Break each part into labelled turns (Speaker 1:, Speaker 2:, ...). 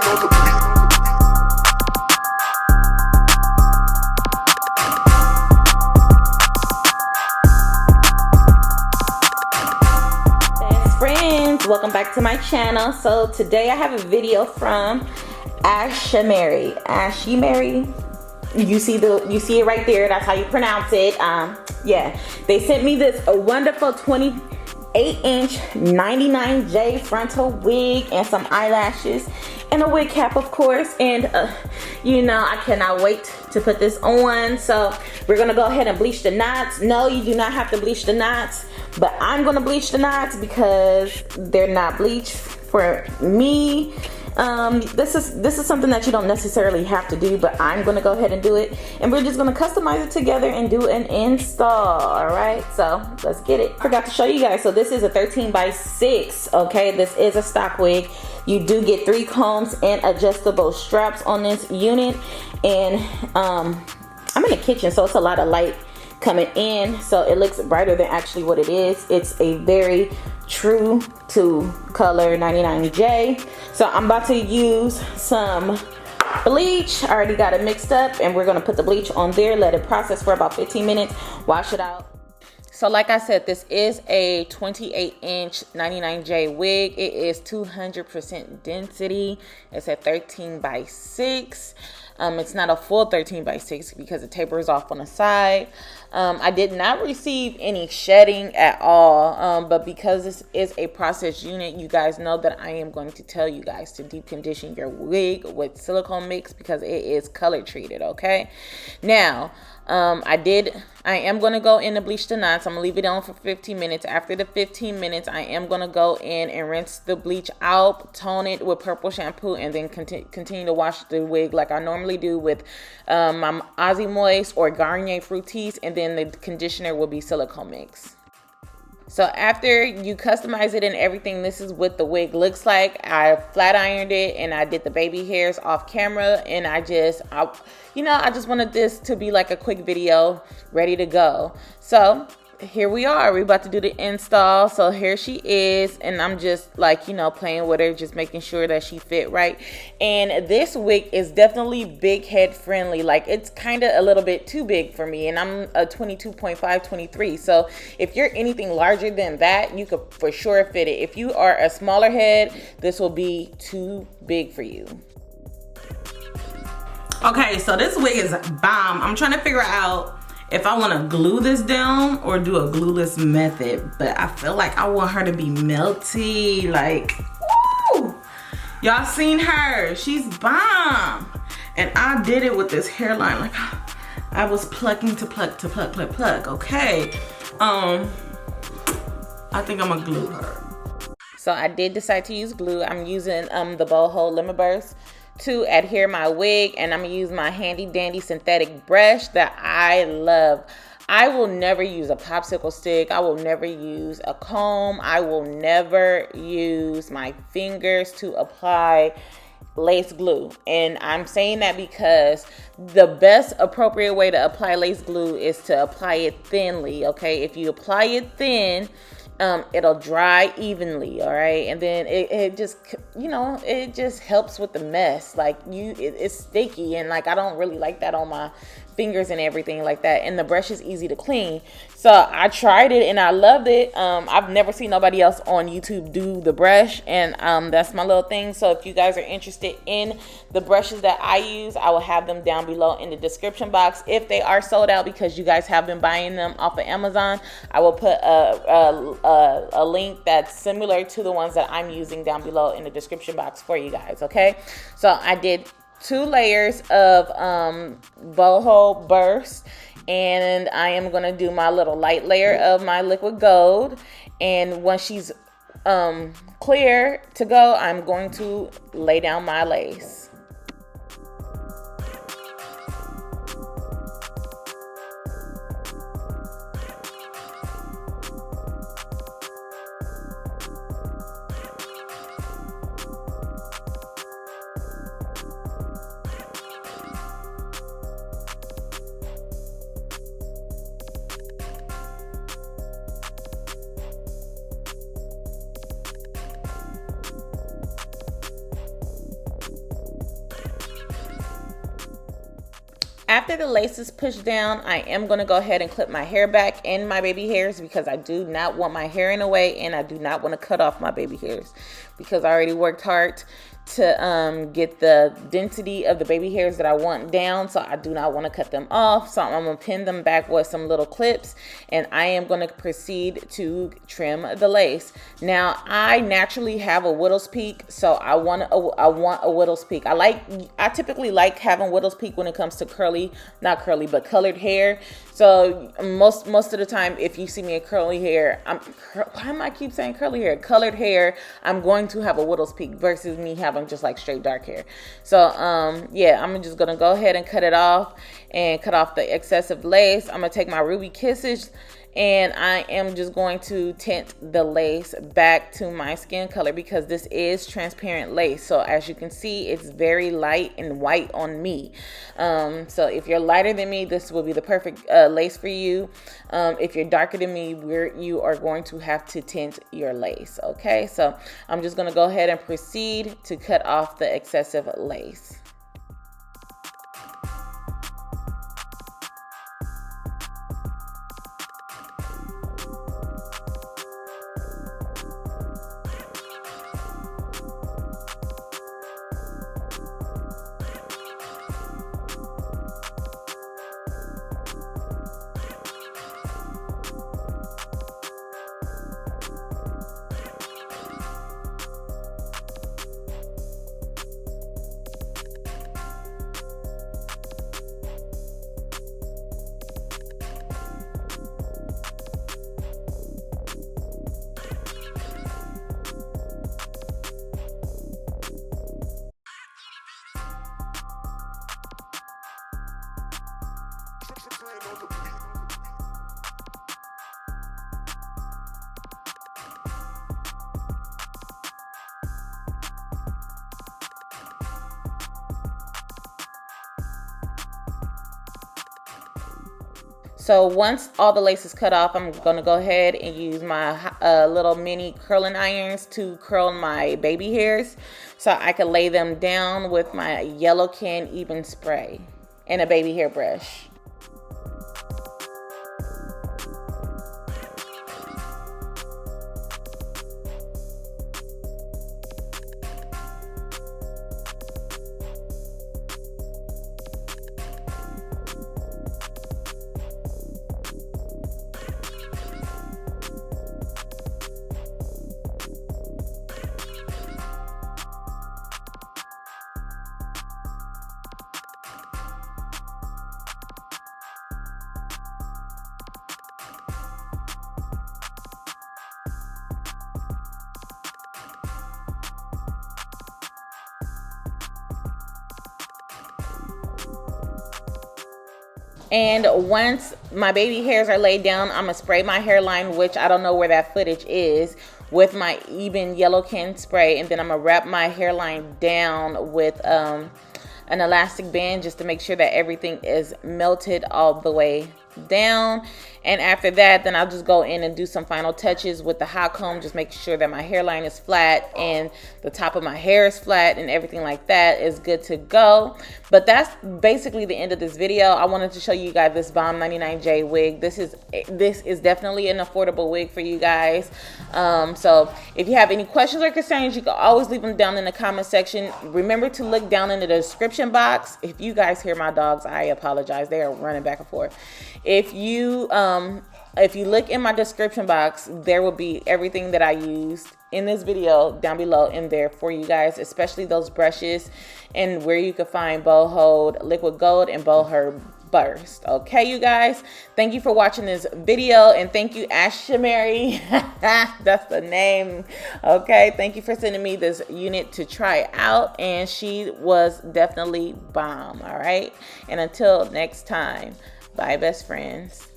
Speaker 1: on the beat.
Speaker 2: Best friends, welcome back to my channel. So today I have a video from Ashimary. You see it right there. That's how you pronounce it. Yeah, they sent me this a wonderful 28-inch 99J frontal wig and some eyelashes and a wig cap, of course. And you know, I cannot wait to put this on. So we're gonna go ahead and bleach the knots. No, you do not have to bleach the knots, but I'm gonna bleach the knots because they're not bleached for me. This is something that you don't necessarily have to do, but I'm gonna go ahead and do it, and we're just gonna customize it together and do an install. All right, so let's get it. Forgot to show you guys, so this is a 13x6. okay, this is a stock wig. You do get 3 combs and adjustable straps on this unit, and I'm in the kitchen, so it's a lot of light coming in, so it looks brighter than actually what it is. It's a very true to color 99J. So I'm about to use some bleach. I already got it mixed up, and we're gonna put the bleach on there, let it process for about 15 minutes, wash it out. So like I said, this is a 28-inch 99J wig. It is 200% density. It's a 13x6. It's not a full 13x6 because it tapers off on the side. I did not receive any shedding at all, but because this is a process unit, you guys know that I am going to tell you guys to deep condition your wig with silicone mix because it is color treated. Okay, now I am going to go in and bleach the knots. I'm going to leave it on for 15 minutes. After the 15 minutes, I am going to go in and rinse the bleach out, tone it with purple shampoo, and then continue to wash the wig like I normally do with my Aussie Moist or Garnier Fructis, and then the conditioner will be silicone mix. So after you customize it and everything, this is what the wig looks like. I flat ironed it and I did the baby hairs off camera, and I just wanted this to be like a quick video ready to go. So here we are, we're about to do the install. So here she is, and I'm just like, playing with her, just making sure that she fit right. And this wig is definitely big head friendly. Like, it's kind of a little bit too big for me, and I'm a 22.5, 23. So if you're anything larger than that, you could for sure fit it. If you are a smaller head, this will be too big for you.
Speaker 3: Okay, so this wig is bomb. I'm trying to figure out if I want to glue this down or do a glueless method, but I feel like I want her to be melty. Like, woo! Y'all seen her? She's bomb. And I did it with this hairline. Like, I was plucking to pluck to pluck. Okay. I think I'm gonna glue her.
Speaker 2: So I did decide to use glue. I'm using the Boho Lemon Burst to adhere my wig, and I'm gonna use my handy dandy synthetic brush that I love. I will never use a popsicle stick. I will never use a comb. I will never use my fingers to apply lace glue. And I'm saying that because the best appropriate way to apply lace glue is to apply it thinly. Okay, if you apply it thin, it'll dry evenly. All right, and then it just, it just helps with the mess. Like, it's sticky, and like I don't really like that on my fingers and everything like that. And the brush is easy to clean, so I tried it and I loved it. I've never seen nobody else on YouTube do the brush, and that's my little thing. So if you guys are interested in the brushes that I use, I will have them down below in the description box. If they are sold out because you guys have been buying them off of Amazon, I will put a link that's similar to the ones that I'm using down below in the description box for you guys. Okay, so I did 2 layers of Boho Burst, and I am going to do my little light layer of my liquid gold. And once she's clear to go, I'm going to lay down my lace. After the lace is pushed down, I am going to go ahead and clip my hair back and my baby hairs because I do not want my hair in the way, and I do not want to cut off my baby hairs because I already worked hard to get the density of the baby hairs that I want down, so I do not want to cut them off. So I'm going to pin them back with some little clips, and I am going to proceed to trim the lace. Now, I naturally have a widow's peak, so I want a widow's peak. I typically like having widow's peak when it comes to colored hair. So most of the time, if you see me in curly hair, why am I keep saying curly hair? Colored hair, I'm going to have a widow's peak versus me having just like straight dark hair. So yeah, I'm just gonna go ahead and cut it off and cut off the excessive lace. I'm gonna take my Ruby Kisses and I am just going to tint the lace back to my skin color because this is transparent lace. So as you can see, it's very light and white on me. So if you're lighter than me, this will be the perfect lace for you. If you're darker than me, you are going to have to tint your lace. Okay, so I'm just gonna go ahead and proceed to cut off the excessive lace. So once all the lace is cut off, I'm gonna go ahead and use my little mini curling irons to curl my baby hairs so I can lay them down with my yellow can even spray and a baby hair brush. And once my baby hairs are laid down, I'm gonna spray my hairline, which I don't know where that footage is, with my even yellow can spray, and then I'm gonna wrap my hairline down with an elastic band just to make sure that everything is melted all the way down. And after that, then I'll just go in and do some final touches with the hot comb, just making sure that my hairline is flat and the top of my hair is flat and everything like that is good to go. But that's basically the end of this video. I wanted to show you guys this Bomb 99J wig. This is definitely an affordable wig for you guys. So if you have any questions or concerns, you can always leave them down in the comment section. Remember to look down in the description box. If you guys hear my dogs, I apologize. They are running back and forth. If you look in my description box, there will be everything that I used in this video down below in there for you guys, especially those brushes and where you can find Bow Hold Liquid Gold and Bow Herb Burst. Okay, you guys, thank you for watching this video, and thank you, Ashimary. That's the name. Okay, thank you for sending me this unit to try out, and she was definitely bomb. All right, and until next time, bye, best friends.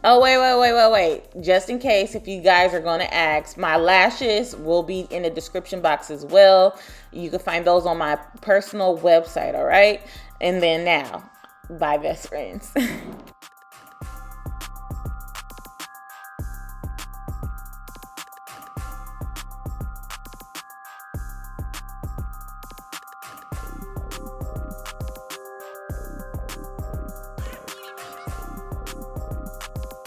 Speaker 2: Oh, wait. Just in case, if you guys are going to ask, my lashes will be in the description box as well. You can find those on my personal website, all right? And then now, bye, best friends.